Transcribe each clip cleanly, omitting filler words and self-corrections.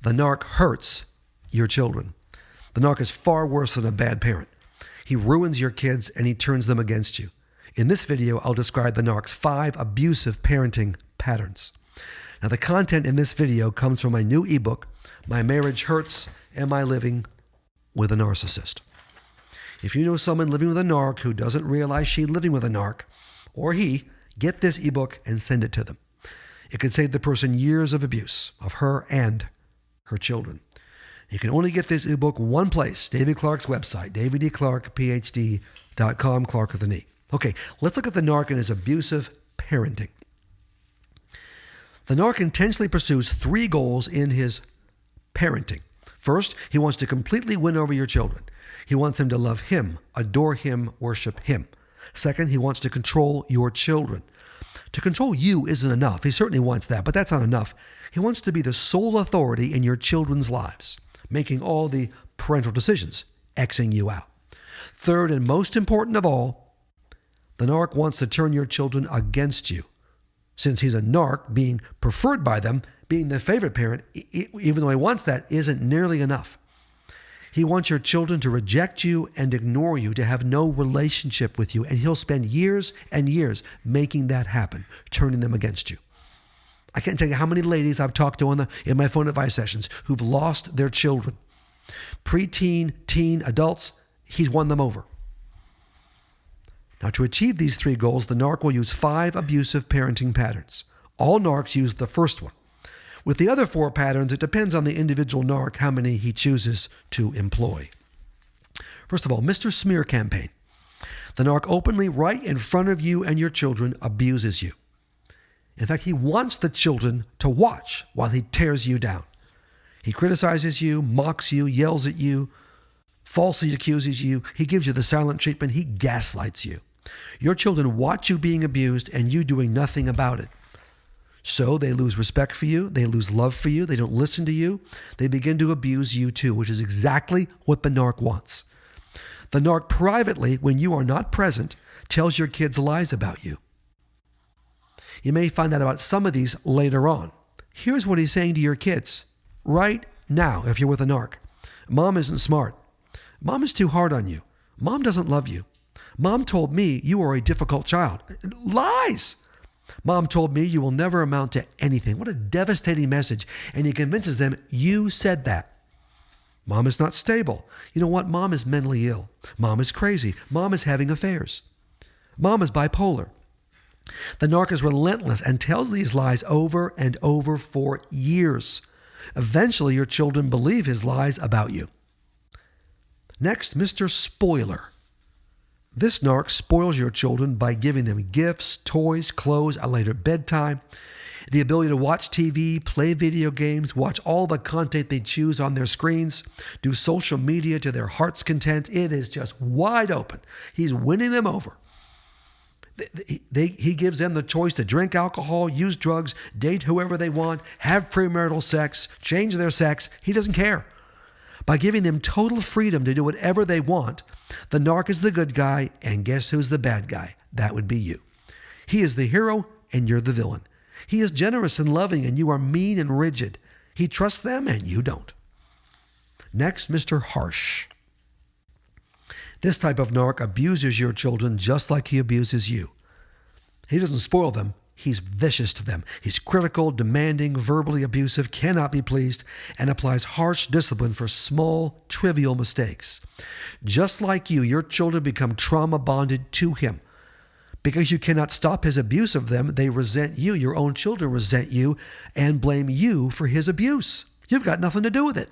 The narc hurts your children. The narc is far worse than a bad parent. He ruins your kids and he turns them against you. In this video, I'll describe the narc's 5 abusive parenting patterns. Now, the content in this video comes from my new ebook, My Marriage Hurts, Am I Living with a Narcissist? If you know someone living with a narc who doesn't realize she's living with a narc, or he, get this ebook and send it to them. It could save the person years of abuse of her and her children. You can only get this ebook one place, David Clarke's website, daviddclarkephd.com, Clarke with an E. Okay, let's look at the narc and his abusive parenting. The narc intentionally pursues 3 goals in his parenting. First, he wants to completely win over your children. He wants them to love him, adore him, worship him. Second, he wants to control your children. To control you isn't enough. He certainly wants that, but that's not enough. He wants to be the sole authority in your children's lives, making all the parental decisions, Xing you out. Third, and most important of all, the narc wants to turn your children against you. Since he's a narc, being preferred by them, being the favorite parent, even though he wants that, isn't nearly enough. He wants your children to reject you and ignore you, to have no relationship with you, and he'll spend years and years making that happen, turning them against you. I can't tell you how many ladies I've talked to in my phone advice sessions who've lost their children. Preteen, teen, adults, he's won them over. Now, to achieve these 3 goals, the narc will use 5 abusive parenting patterns. All narcs use the first one. With the other 4 patterns, it depends on the individual narc how many he chooses to employ. First of all, Mr. Smear Campaign. The narc openly, right in front of you and your children, abuses you. In fact, he wants the children to watch while he tears you down. He criticizes you, mocks you, yells at you, falsely accuses you. He gives you the silent treatment. He gaslights you. Your children watch you being abused and you doing nothing about it. So they lose respect for you. They lose love for you. They don't listen to you. They begin to abuse you too, which is exactly what the narc wants. The narc privately, when you are not present, tells your kids lies about you. You may find out about some of these later on. Here's what he's saying to your kids right now if you're with a narc. Mom isn't smart. Mom is too hard on you. Mom doesn't love you. Mom told me you are a difficult child. Lies! Mom told me you will never amount to anything. What a devastating message. And he convinces them, you said that. Mom is not stable. You know what? Mom is mentally ill. Mom is crazy. Mom is having affairs. Mom is bipolar. The narc is relentless and tells these lies over and over for years. Eventually, your children believe his lies about you. Next, Mr. Spoiler. This narc spoils your children by giving them gifts, toys, clothes, a later bedtime, the ability to watch TV, play video games, watch all the content they choose on their screens, do social media to their heart's content. It is just wide open. He's winning them over. He gives them the choice to drink alcohol, use drugs, date whoever they want, have premarital sex, change their sex. He doesn't care. By giving them total freedom to do whatever they want, the narc is the good guy, and guess who's the bad guy? That would be you. He is the hero, and you're the villain. He is generous and loving, and you are mean and rigid. He trusts them, and you don't. Next, Mr. Harsh. This type of narc abuses your children just like he abuses you. He doesn't spoil them. He's vicious to them. He's critical, demanding, verbally abusive, cannot be pleased, and applies harsh discipline for small, trivial mistakes. Just like you, your children become trauma bonded to him. Because you cannot stop his abuse of them, they resent you. Your own children resent you and blame you for his abuse. You've got nothing to do with it.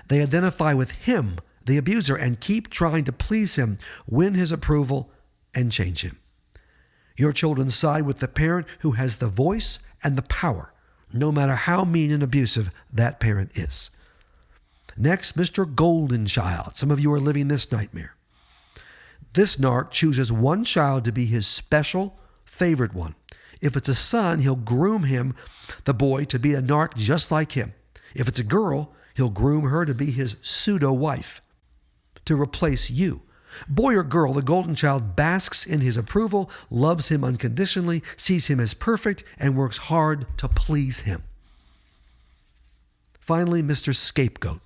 They identify with him, the abuser, and keep trying to please him, win his approval, and change him. Your children side with the parent who has the voice and the power, no matter how mean and abusive that parent is. Next, Mr. Golden Child. Some of you are living this nightmare. This narc chooses one child to be his special, favorite one. If it's a son, he'll groom him, the boy, to be a narc just like him. If it's a girl, he'll groom her to be his pseudo-wife, to replace you. Boy or girl, the golden child basks in his approval, loves him unconditionally, sees him as perfect, and works hard to please him. Finally, Mr. Scapegoat.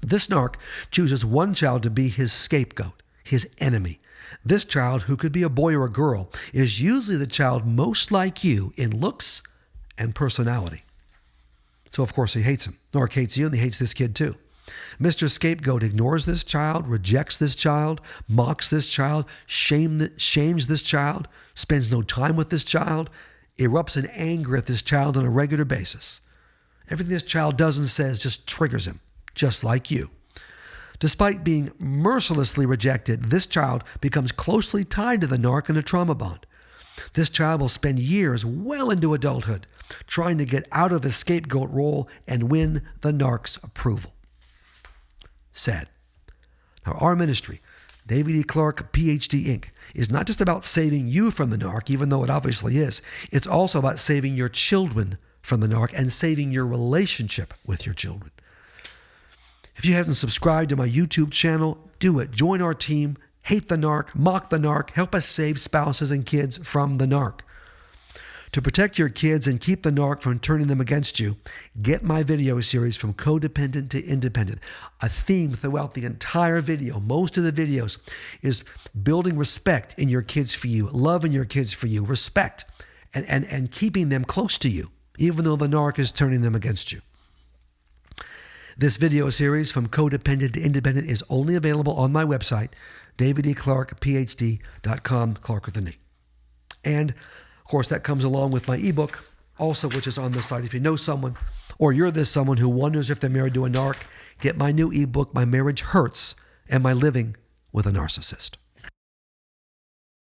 This narc chooses one child to be his scapegoat, his enemy. This child, who could be a boy or a girl, is usually the child most like you in looks and personality. So, of course, he hates him. Narc hates you, and he hates this kid too. Mr. Scapegoat ignores this child, rejects this child, mocks this child, shames this child, spends no time with this child, erupts in anger at this child on a regular basis. Everything this child does and says just triggers him, just like you. Despite being mercilessly rejected, this child becomes closely tied to the narc in a trauma bond. This child will spend years well into adulthood trying to get out of the scapegoat role and win the narc's approval. Sad. Now, our ministry, David E. Clarke, PhD, Inc., is not just about saving you from the narc, even though it obviously is. It's also about saving your children from the narc and saving your relationship with your children. If you haven't subscribed to my YouTube channel, do it. Join our team. Hate the narc, mock the narc, help us save spouses and kids from the narc. To protect your kids and keep the narc from turning them against you, get my video series From Codependent to Independent. A theme throughout the entire video, most of the videos, is building respect in your kids for you, love in your kids for you, respect, and keeping them close to you, even though the narc is turning them against you. This video series, From Codependent to Independent, is only available on my website, davideclarkephd.com, Clarke with an E. And, of course, that comes along with my ebook, also, which is on the site. If you know someone, or you're this someone who wonders if they're married to a narc, get my new ebook, My Marriage Hurts, and My Living with a Narcissist.